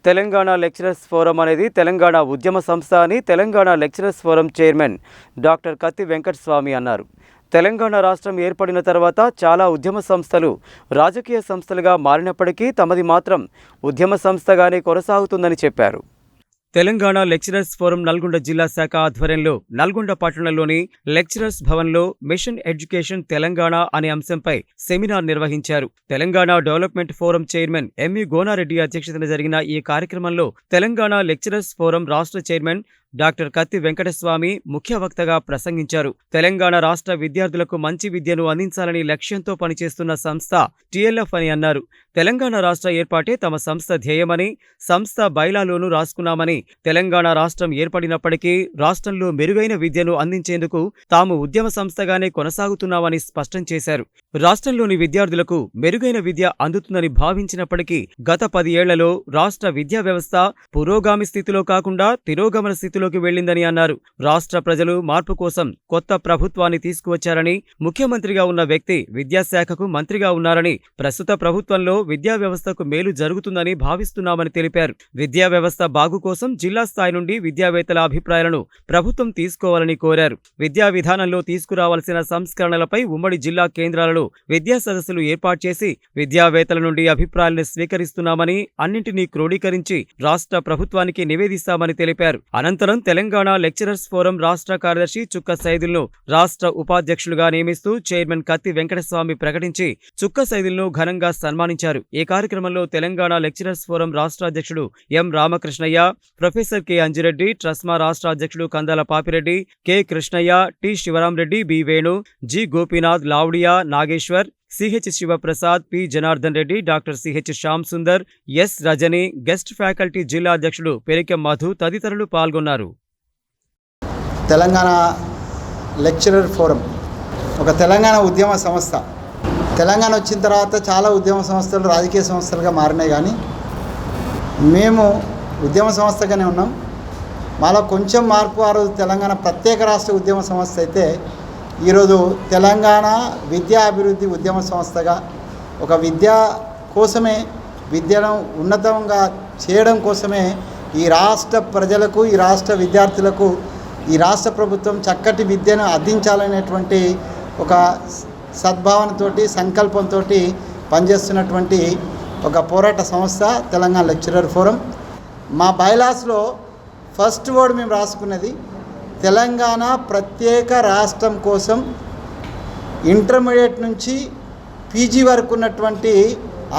Telangana lecturers forum అనేది తెలంగాణ ఉద్యమ సంస్థ అని Telangana lecturers forum chairman doctor Katti Venkataswamy అన్నారు. తెలంగాణ రాష్ట్రం ఏర్పడిన తర్వాత చాలా ఉద్యమ సంస్థలు రాజకీయ సంస్థలుగా మారినప్పటికీ తమది మాత్రం ఉద్యమ సంస్థగానే కొనసాగుతుందని చెప్పారు. తెలంగాణ లెక్చరర్స్ ఫోరం నల్గొండ జిల్లా శాఖ ఆధ్వర్యంలో నల్గొండ పట్టణంలోని లెక్చరర్స్ భవన్లో మిషన్ ఎడ్యుకేషన్ తెలంగాణ అనే అంశంపై సెమినార్ నిర్వహించారు. Telangana development forum chairman M E Gonareddy అధ్యక్షతన జరిగిన ఈ కార్యక్రమంలో తెలంగాణ లెక్చరర్స్ ఫోరం రాష్ట్ర చైర్మన్ డాక్టర్ కత్తి వెంకటస్వామి ముఖ్య వక్తగా ప్రసంగించారు. తెలంగాణ రాష్ట్ర విద్యార్థులకు మంచి విద్యను అందించాలని లక్ష్యంతో పనిచేస్తున్న సంస్థ టీఎల్ఎఫ్ అని అన్నారు. తెలంగాణ రాష్ట్ర ఏర్పాటే తమ సంస్థ ధ్యేయమని, సంస్థ బైలాలోనూ రాసుకున్నామని, తెలంగాణ రాష్ట్రం ఏర్పడినప్పటికీ రాష్ట్రంలో మెరుగైన విద్యను అందించేందుకు తాము ఉద్యమ సంస్థగానే కొనసాగుతున్నామని స్పష్టం చేశారు. రాష్ట్రంలోని విద్యార్థులకు మెరుగైన విద్య అందుతుందని భావించినప్పటికీ గత 10 ఏళ్లలో రాష్ట్ర విద్యా వ్యవస్థ పురోగామి స్థితిలో కాకుండా తిరోగమన స్థితిలోకి వెళ్లిందని అన్నారు. రాష్ట్ర ప్రజలు మార్పు కోసం కొత్త ప్రభుత్వాన్ని తీసుకువచ్చారని, ముఖ్యమంత్రిగా ఉన్న వ్యక్తి విద్యాశాఖకు మంత్రిగా ఉన్నారని, ప్రస్తుత ప్రభుత్వంలో విద్యా వ్యవస్థకు మేలు జరుగుతుందని భావిస్తున్నామని తెలిపారు. విద్యా వ్యవస్థ బాగు కోసం జిల్లా స్థాయి నుండి విద్యావేత్తల అభిప్రాయాలను ప్రభుత్వం తీసుకోవాలని కోరారు. విద్యా విధానంలో తీసుకురావాల్సిన సంస్కరణలపై ఉమ్మడి జిల్లా కేంద్రాలలో విద్యా సదస్సులు ఏర్పాటు చేసి విద్యావేత్తల నుండి అభిప్రాయాలను స్వీకరిస్తున్నామని, అన్నింటినీ క్రోడీకరించి రాష్ట్ర ప్రభుత్వానికి నివేదిస్తామని తెలిపారు. అనంతరం తెలంగాణ లెక్చరర్స్ ఫోరం రాష్ట్ర కార్యదర్శి చుక్క సైదుల్ను రాష్ట్ర ఉపాధ్యక్షులుగా నియమిస్తూ చైర్మన్ కత్తి వెంకటస్వామి ప్రకటించి చుక్క సైదుల్ను ఘనంగా సన్మానించారు. ఈ కార్యక్రమంలో తెలంగాణ లెక్చరర్స్ ఫోరం రాష్ట్ర అధ్యక్షుడు M Ramakrishnaiah, professor K Anjireddy, TRSMA రాష్ట్ర అధ్యక్షుడు Kandala Papireddy, K Krishnaiah, T Sivaramreddy, B Venu, G Gopinath, Lavudiya Nageshwar, CH Sivaprasad, P Janardhan Reddy, doctor CH Shyam Sundar, S Rajani, guest faculty జిల్లా అధ్యక్షుడు పెరికెం మధు తదితరులు పాల్గొన్నారు. తెలంగాణ లెక్చరర్ ఫోరం ఒక తెలంగాణ ఉద్యమ సంస్థ. తెలంగాణ వచ్చిన తర్వాత చాలా ఉద్యమ సంస్థలు రాజకీయ సంస్థలుగా మారినాయి, కానీ మేము ఉద్యమ సంస్థగానే ఉన్నాం. మాలో కొంచెం మార్పు ఆ రోజు తెలంగాణ ప్రత్యేక రాష్ట్ర ఉద్యమ సంస్థ అయితే ఈరోజు తెలంగాణ విద్యా అభివృద్ధి ఉద్యమ సంస్థగా ఒక విద్య కోసమే, విద్యను ఉన్నతంగా చేయడం కోసమే ఈ రాష్ట్ర ప్రజలకు, ఈ రాష్ట్ర విద్యార్థులకు ఈ రాష్ట్ర ప్రభుత్వం చక్కటి విద్యను అందించాలనేటువంటి ఒక సద్భావనతోటి, సంకల్పంతో పనిచేస్తున్నటువంటి ఒక పోరాట సంస్థ తెలంగాణ లెక్చరర్ ఫోరం. మా బైలాస్లో ఫస్ట్ వర్డ్ మేము రాసుకున్నది తెలంగాణ ప్రత్యేక రాష్ట్రం కోసం ఇంటర్మీడియట్ నుంచి పీజీ వరకు ఉన్నటువంటి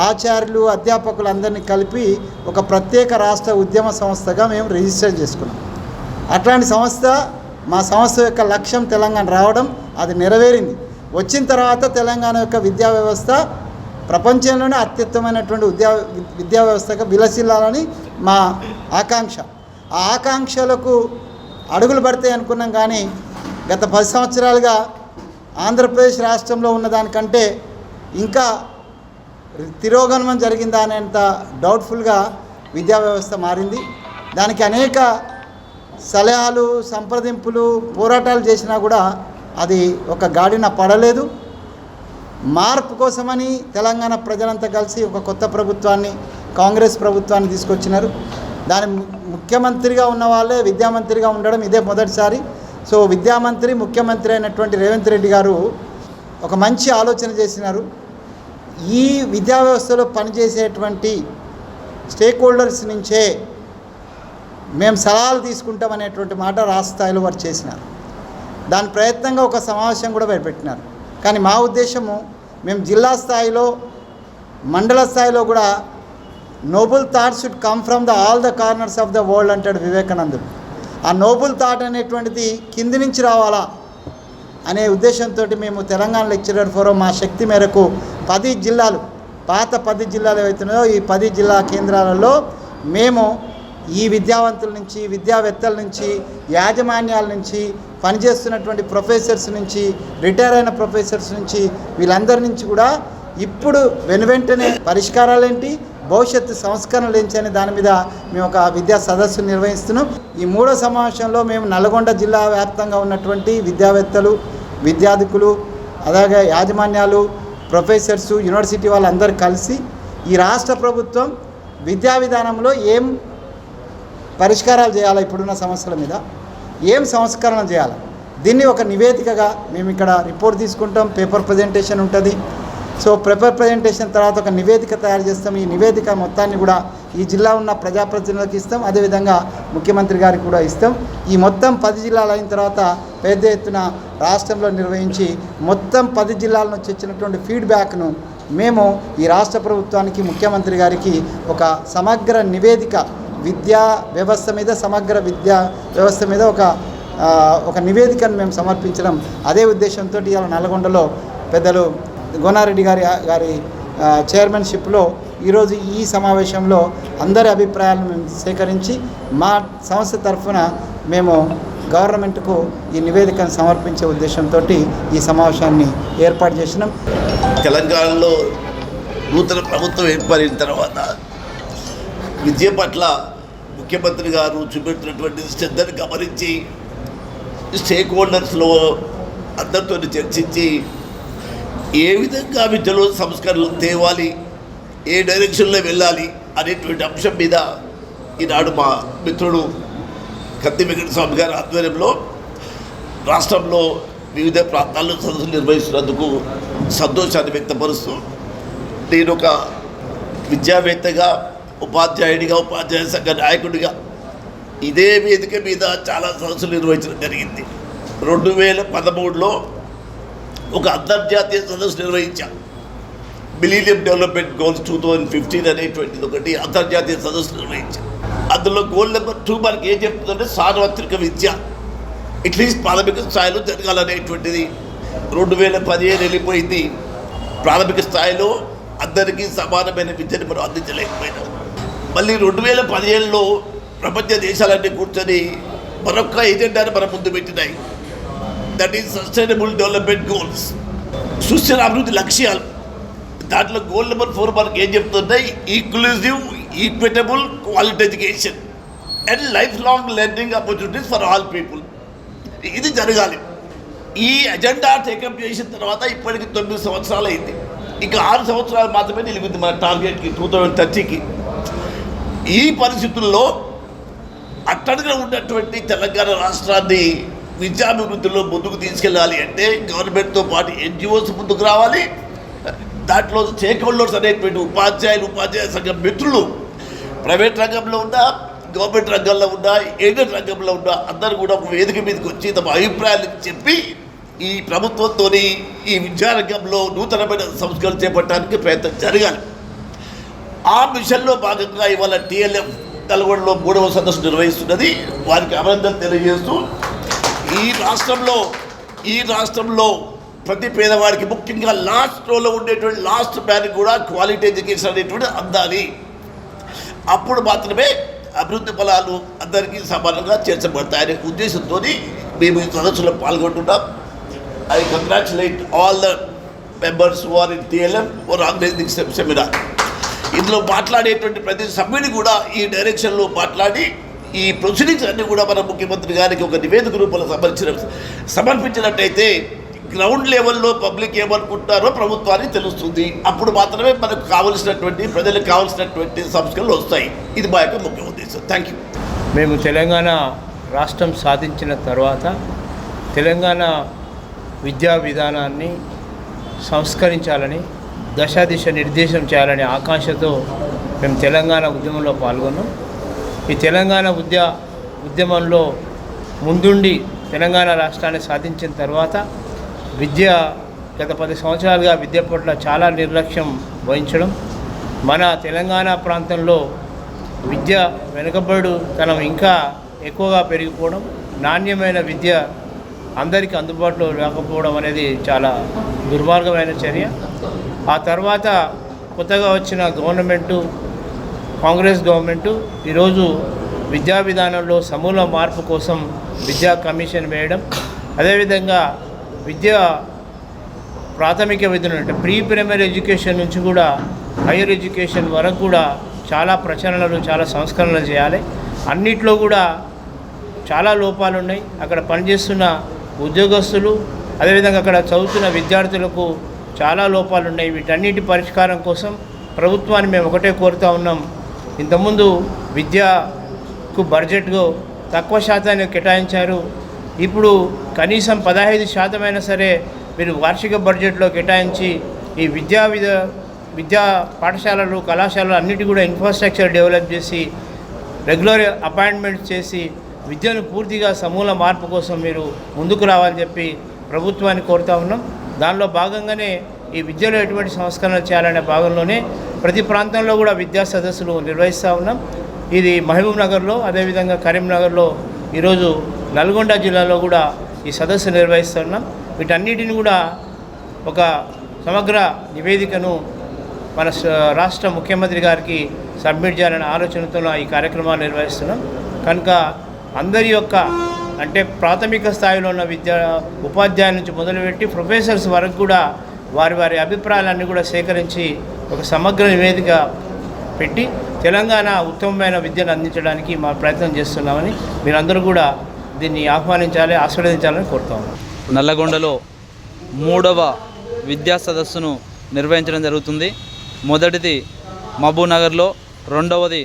ఆచార్యులు, అధ్యాపకులు అందరినీ కలిపి ఒక ప్రత్యేక రాష్ట్ర ఉద్యమ సంస్థగా మేము రిజిస్టర్ చేసుకున్నాం. అట్లాంటి సంస్థ, మా సంస్థ యొక్క లక్ష్యం తెలంగాణ రావడం, అది నెరవేరింది. వచ్చిన తర్వాత తెలంగాణ యొక్క విద్యా వ్యవస్థ ప్రపంచంలోనే అత్యుత్తమైనటువంటి విద్యా వ్యవస్థగా విలసిల్లాలని మా ఆకాంక్ష. ఆ ఆకాంక్షలకు అడుగులు పడతాయి అనుకున్నాం, కానీ గత 10 సంవత్సరాలుగా ఆంధ్రప్రదేశ్ రాష్ట్రంలో ఉన్నదానికంటే ఇంకా తిరోగమనం జరిగిందా అనేంత డౌట్ఫుల్గా విద్యా వ్యవస్థ మారింది. దానికి అనేక సలహాలు, సంప్రదింపులు, పోరాటాలు చేసినా కూడా అది ఒక గాడిన పడలేదు. మార్పు కోసమని తెలంగాణ ప్రజలంతా కలిసి ఒక కొత్త ప్రభుత్వాన్ని, కాంగ్రెస్ ప్రభుత్వాన్ని తీసుకొచ్చినారు. దాని ముఖ్యమంత్రిగా ఉన్న వాళ్ళే విద్యామంత్రిగా ఉండడం ఇదే మొదటిసారి. సో విద్యామంత్రి, ముఖ్యమంత్రి అయినటువంటి రేవంత్ రెడ్డి గారు ఒక మంచి ఆలోచన చేసినారు. ఈ విద్యా వ్యవస్థలో పనిచేసేటువంటి స్టేక్ హోల్డర్స్ నుంచే మేము సలహాలు తీసుకుంటామనేటువంటి మాట రాష్ట్ర స్థాయిలో వారు చేసినారు. దాని ప్రయత్నంగా ఒక సమావేశం కూడా పెట్టినారు. కానీ మా ఉద్దేశము, మేము జిల్లా స్థాయిలో, మండల స్థాయిలో కూడా noble thought should come from all the corners of the world అంటాడు వివేకానందుడు. ఆ నోబుల్ థాట్ అనేటువంటిది కింది నుంచి రావాలా అనే ఉద్దేశంతో మేము తెలంగాణ లెక్చరర్ ఫోరం మా శక్తి మేరకు 10 జిల్లాలు, పాత 10 జిల్లాలు ఏవైతున్నాయో ఈ 10 జిల్లా కేంద్రాలలో మేము ఈ విద్యావంతుల నుంచి, విద్యావేత్తల నుంచి, యాజమాన్యాల నుంచి, పనిచేస్తున్నటువంటి ప్రొఫెసర్స్ నుంచి, రిటైర్ అయిన ప్రొఫెసర్స్ నుంచి, వీళ్ళందరి నుంచి కూడా ఇప్పుడు వెనువెంటనే పరిష్కారాలేంటి, భవిష్యత్తు సంస్కరణలు ఏంటి అనే దాని మీద మేము ఒక విద్యా సదస్సు నిర్వహిస్తున్నాం. ఈ 3వ సమావేశంలో మేము నల్గొండ జిల్లా వ్యాప్తంగా ఉన్నటువంటి విద్యావేత్తలు, విద్యార్థికులు, అలాగే యాజమాన్యాలు, ప్రొఫెసర్సు, యూనివర్సిటీ వాళ్ళందరూ కలిసి ఈ రాష్ట్ర ప్రభుత్వం విద్యా విధానంలో ఏం పరిష్కారాలు చేయాలి, ఇప్పుడున్న సమస్యల మీద ఏం సంస్కరణ చేయాలి, దీన్ని ఒక నివేదికగా మేము ఇక్కడ రిపోర్ట్ తీసుకుంటాం. పేపర్ ప్రజెంటేషన్ ఉంటుంది. సో పేపర్ ప్రజెంటేషన్ తర్వాత ఒక నివేదిక తయారు చేస్తాం. ఈ నివేదిక మొత్తాన్ని కూడా ఈ జిల్లా ఉన్న ప్రజాప్రతినిధులకు ఇస్తాం, అదేవిధంగా ముఖ్యమంత్రి గారికి కూడా ఇస్తాం. ఈ మొత్తం 10 జిల్లాలు అయిన తర్వాత పెద్ద ఎత్తున రాష్ట్రంలో నిర్వహించి మొత్తం 10 జిల్లాల నుంచి వచ్చినటువంటి ఫీడ్బ్యాక్ను మేము ఈ రాష్ట్ర ప్రభుత్వానికి, ముఖ్యమంత్రి గారికి ఒక సమగ్ర నివేదిక, విద్యా వ్యవస్థ మీద, సమగ్ర విద్యా వ్యవస్థ మీద ఒక నివేదికను మేము సమర్పించడం. అదే ఉద్దేశంతో ఇవాళ నల్గొండలో పెద్దలు గోనారెడ్డి గారి చైర్మన్షిప్లో ఈరోజు ఈ సమావేశంలో అందరి అభిప్రాయాలను మేము సేకరించి మా సంస్థ తరఫున మేము గవర్నమెంట్కు ఈ నివేదికను సమర్పించే ఉద్దేశంతో ఈ సమావేశాన్ని ఏర్పాటు చేసినాం. తెలంగాణలో నూతన ప్రభుత్వం ఏర్పడిన తర్వాత విద్య పట్ల ముఖ్యమంత్రి గారు చూపెట్టినటువంటి శ్రద్ధను గమనించి స్టేక్ హోల్డర్స్లో అందరితో చర్చించి ఏ విధంగా విద్యలో సంస్కరణలు తేవాలి, ఏ డైరెక్షన్లో వెళ్ళాలి అనేటువంటి అంశం మీద ఈనాడు మా మిత్రుడు కత్తి వెంకటస్వామి గారి ఆధ్వర్యంలో రాష్ట్రంలో వివిధ ప్రాంతాల్లో సదస్సులు నిర్వహిస్తున్నందుకు సంతోషాన్ని వ్యక్తపరుస్తూ, నేను ఒక విద్యావేత్తగా, ఉపాధ్యాయుడిగా, ఉపాధ్యాయ సంఘ నాయకుడిగా ఇదే వేదిక మీద చాలా సదస్సులు నిర్వహించడం జరిగింది. 2013లో ఒక అంతర్జాతీయ సదస్సు నిర్వహించాం. మిలీనియం డెవలప్మెంట్ గోల్స్ 2015 అనేటువంటిది ఒకటి అంతర్జాతీయ సదస్సు నిర్వహించాం. అందులో గోల్ నెంబర్ 2 మనకి ఏం చెప్తుందంటే సార్వత్రిక విద్య అట్లీస్ట్ ప్రాథమిక స్థాయిలో జరగాలనేటువంటిది. 2015 వెళ్ళిపోయింది. ప్రాథమిక స్థాయిలో అందరికీ సమానమైన విద్యను మనం అందించలేకపోయినాం. మళ్ళీ 2017లో ప్రపంచ దేశాలన్నీ కూర్చొని మరొక ఎజెండాను మన ముందు పెట్టినాయి. That is sustainable development goals, సుస్థిర అభివృద్ధి లక్ష్యాలు. దాంట్లో గోల్ నెంబర్ 4 మనకి ఏం చెప్తున్నాయి? Inclusive, equitable, quality education and life long learning opportunities for all people. ఇది జరగాలి. ఈ అజెండా టేకప్ చేసిన తర్వాత ఇప్పటికి 9 సంవత్సరాలు అయింది. ఇంకా 6 సంవత్సరాలు మాత్రమే నిలిగింది మన టార్గెట్కి 2030కి. ఈ పరిస్థితుల్లో అట్టడుగున ఉన్నటువంటి తెలంగాణ రాష్ట్రాన్ని విద్యాభివృద్ధిలో ముందుకు తీసుకెళ్ళాలి అంటే గవర్నమెంట్తో పాటు ఎన్జిఓస్ ముందుకు రావాలి. దాంట్లో స్టేక్ హోల్డర్స్ అనేటువంటి ఉపాధ్యాయ సంఘ మిత్రులు ప్రైవేట్ రంగంలో ఉన్నా, గవర్నమెంట్ రంగంలో ఉన్నా, ఎయిడెడ్ రంగంలో ఉన్నా అందరూ కూడా ఒక వేదిక మీదకి వచ్చి తమ అభిప్రాయాలు చెప్పి ఈ ప్రభుత్వంతో ఈ విద్యారంగంలో నూతనమైన సంస్కరణ చేపట్టడానికి ప్రయత్నం జరగాలి. ఆ మిషన్లో భాగంగా ఇవాళ టీఎల్ఎఫ్ నల్గొండలో 3వ సదస్సు నిర్వహిస్తున్నది. వారికి అభినందనలు తెలియజేస్తూ ఈ రాష్ట్రంలో ప్రతి పేదవాడికి, ముఖ్యంగా లాస్ట్ రోలో ఉండేటువంటి లాస్ట్ మ్యాన్కి కూడా క్వాలిటీ ఎడ్యుకేషన్ అనేటువంటి అందాలి. అప్పుడు మాత్రమే అభివృద్ధి ఫలాలు అందరికీ సమానంగా చేర్చబడతాయనే ఉద్దేశంతో మేము ఈ సదస్సులో పాల్గొంటున్నాం. I congratulate all the members who are in TLF for organising seminar. ఇందులో మాట్లాడేటువంటి ప్రతి సభ్యుని కూడా ఈ డైరెక్షన్లో మాట్లాడి ఈ ప్రొసీడింగ్స్ అన్నీ కూడా మన ముఖ్యమంత్రి గారికి ఒక నివేదిక రూపంలో సమర్పించినట్టయితే గ్రౌండ్ లెవెల్లో పబ్లిక్ ఏమనుకుంటారో ప్రభుత్వానికి తెలుస్తుంది. అప్పుడు మాత్రమే మనకు కావలసినటువంటి, ప్రజలకు కావాల్సినటువంటి సంస్కరణలు వస్తాయి. ఇది మా యొక్క ముఖ్య ఉద్దేశం. Thank you. మేము తెలంగాణ రాష్ట్రం సాధించిన తర్వాత తెలంగాణ విద్యా విధానాన్ని సంస్కరించాలని, దశ నిర్దేశం చేయాలనే ఆకాంక్షతో మేము తెలంగాణ ఉద్యమంలో పాల్గొన్నాం. ఈ తెలంగాణ ఉద్యమంలో ముందుండి తెలంగాణ రాష్ట్రాన్ని సాధించిన తర్వాత గత 10 సంవత్సరాలుగా విద్య పట్ల చాలా నిర్లక్ష్యం వహించడం, మన తెలంగాణ ప్రాంతంలో విద్య వెనుకబడుతనం ఇంకా ఎక్కువగా పెరిగిపోవడం, నాణ్యమైన విద్య అందరికీ అందుబాటులో లేకపోవడం అనేది చాలా దుర్మార్గమైన చర్య. ఆ తర్వాత కొత్తగా వచ్చిన కాంగ్రెస్ గవర్నమెంటు ఈరోజు విద్యా విధానంలో సమూల మార్పు కోసం విద్యా కమిషన్ వేయడం, అదేవిధంగా ప్రాథమిక విద్యను అంటే ప్రీ ప్రైమరీ ఎడ్యుకేషన్ నుంచి కూడా హైయర్ ఎడ్యుకేషన్ వరకు కూడా చాలా ప్రచరణలు, చాలా సంస్కరణలు చేయాలి. అన్నిట్లో కూడా చాలా లోపాలు ఉన్నాయి. అక్కడ పనిచేస్తున్న ఉద్యోగస్తులు, అదేవిధంగా అక్కడ చదువుతున్న విద్యార్థులకు చాలా లోపాలు ఉన్నాయి. వీటన్నిటి పరిష్కారం కోసం ప్రభుత్వాన్ని మేము ఒకటే కోరుతూ ఉన్నాం. ఇంతకుముందు విద్యకు బడ్జెట్కు తక్కువ శాతాన్ని కేటాయించారు. ఇప్పుడు కనీసం 15% అయినా సరే మీరు వార్షిక బడ్జెట్లో కేటాయించి ఈ విద్యా పాఠశాలలు కళాశాలలు అన్నిటి కూడా ఇన్ఫ్రాస్ట్రక్చర్ డెవలప్ చేసి రెగ్యులర్ అపాయింట్మెంట్స్ చేసి విద్యను పూర్తిగా సమూల మార్పు కోసం మీరు ముందుకు రావాలని చెప్పి ప్రభుత్వాన్ని కోరుతా ఉన్నాం. దానిలో భాగంగానే ఈ విద్యలో ఎటువంటి సంస్కరణలు చేయాలనే భాగంలోనే ప్రతి ప్రాంతంలో కూడా విద్యా సదస్సులు నిర్వహిస్తూ ఉన్నాం. ఇది మహబూబ్ నగర్లో, అదేవిధంగా కరీంనగర్లో, ఈరోజు నల్గొండ జిల్లాలో కూడా ఈ సదస్సు నిర్వహిస్తున్నాం. వీటన్నిటిని కూడా ఒక సమగ్ర నివేదికను మన రాష్ట్ర ముఖ్యమంత్రి గారికి సబ్మిట్ చేయాలనే ఆలోచనతో ఈ కార్యక్రమాలు నిర్వహిస్తున్నాం. కనుక అందరి యొక్క అంటే ప్రాథమిక స్థాయిలో ఉన్న ఉపాధ్యాయుల నుంచి మొదలుపెట్టి ప్రొఫెసర్స్ వరకు కూడా వారి అభిప్రాయాలన్నీ కూడా సేకరించి ఒక సమగ్ర నివేదిక పెట్టి తెలంగాణ ఉత్తమమైన విద్యను అందించడానికి మా ప్రయత్నం చేస్తున్నామని మీరందరూ కూడా దీన్ని ఆహ్వానించాలి, ఆస్వాదించాలని కోరుతాము. నల్లగొండలో 3వ విద్యా సదస్సును నిర్వహించడం జరుగుతుంది. మొదటిది మహబూబ్ నగర్లో, 2వది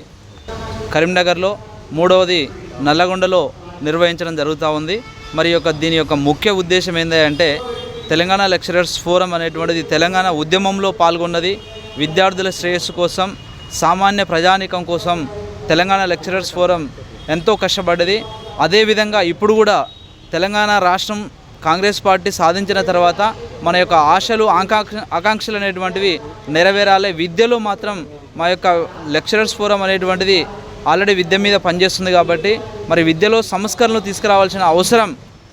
కరీంనగర్లో, 3వది నల్లగొండలో నిర్వహించడం జరుగుతూ ఉంది. మరి దీని యొక్క ముఖ్య ఉద్దేశం ఏంటంటే తెలంగాణ లెక్చరర్స్ ఫోరం అనేటువంటిది తెలంగాణ ఉద్యమంలో పాల్గొన్నది. విద్యార్థుల శ్రేయస్సు కోసం, సామాన్య ప్రజానీకం కోసం తెలంగాణ లెక్చరర్స్ ఫోరం ఎంతో కష్టపడ్డది. అదేవిధంగా ఇప్పుడు కూడా తెలంగాణ రాష్ట్రం కాంగ్రెస్ పార్టీ సాధించిన తర్వాత మన యొక్క ఆశలు ఆకాంక్షలు అనేటువంటివి నెరవేరాలి. విద్యలో మాత్రం మా యొక్క లెక్చరర్స్ ఫోరం అనేటువంటిది ఆల్రెడీ విద్య మీద పనిచేస్తుంది కాబట్టి మరి విద్యలో సంస్కరణలు తీసుకురావాల్సిన అవసరం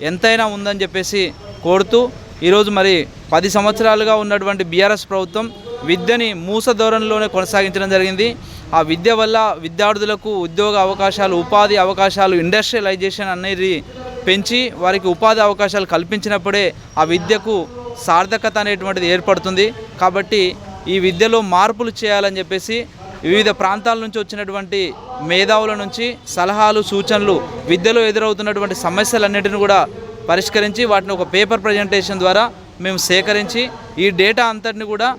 ఎంతైనా ఉందని చెప్పేసి కోరుతూ ఈరోజు మరి 10 సంవత్సరాలుగా ఉన్నటువంటి బీఆర్ఎస్ ప్రభుత్వం విద్యని మూస ధోరణిలోనే కొనసాగించడం జరిగింది. ఆ విద్య వల్ల విద్యార్థులకు ఉద్యోగ అవకాశాలు, ఉపాధి అవకాశాలు, ఇండస్ట్రియలైజేషన్ అనేది పెంచి వారికి ఉపాధి అవకాశాలు కల్పించినప్పుడే ఆ విద్యకు సార్థకత అనేటువంటిది ఏర్పడుతుంది. కాబట్టి ఈ విద్యలో మార్పులు చేయాలని చెప్పేసి వివిధ ప్రాంతాల నుంచి వచ్చినటువంటి మేధావుల నుంచి సలహాలు, సూచనలు, విద్యలో ఎదురవుతున్నటువంటి సమస్యలన్నిటిని కూడా పరిష్కరించి వాటిని ఒక పేపర్ ప్రజెంటేషన్ ద్వారా మేము సేకరించి ఈ డేటా అంతటిని కూడా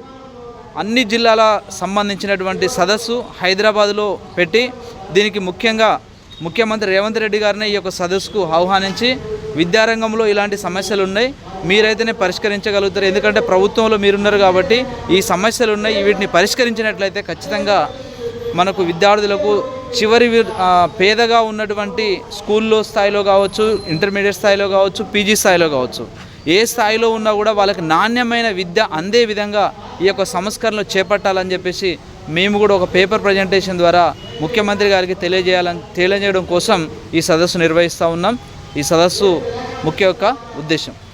అన్ని జిల్లాల సంబంధించినటువంటి సదస్సు హైదరాబాద్లో పెట్టి దీనికి ముఖ్యంగా ముఖ్యమంత్రి రేవంత్ రెడ్డి గారిని ఈ యొక్క సదస్సుకు ఆహ్వానించి విద్యారంగంలో ఇలాంటి సమస్యలు ఉన్నాయి, మీరైతేనే పరిష్కరించగలుగుతారు, ఎందుకంటే ప్రభుత్వంలో మీరున్నారు కాబట్టి ఈ సమస్యలు ఉన్నాయి, వీటిని పరిష్కరించినట్లయితే ఖచ్చితంగా మనకు విద్యార్థులకు చివరి పేదగా ఉన్నటువంటి స్కూల్లో స్థాయిలో కావచ్చు, ఇంటర్మీడియట్ స్థాయిలో కావచ్చు, పీజీ స్థాయిలో కావచ్చు, ఏ స్థాయిలో ఉన్నా కూడా వాళ్ళకి నాణ్యమైన విద్య అందే విధంగా ఈ యొక్క సంస్కరణలు చేపట్టాలని చెప్పేసి మేము కూడా ఒక పేపర్ ప్రజెంటేషన్ ద్వారా ముఖ్యమంత్రి గారికి తెలియజేయడం కోసం ఈ సదస్సు నిర్వహిస్తూ ఉన్నాం. ఈ సదస్సు ముఖ్య యొక్క ఉద్దేశం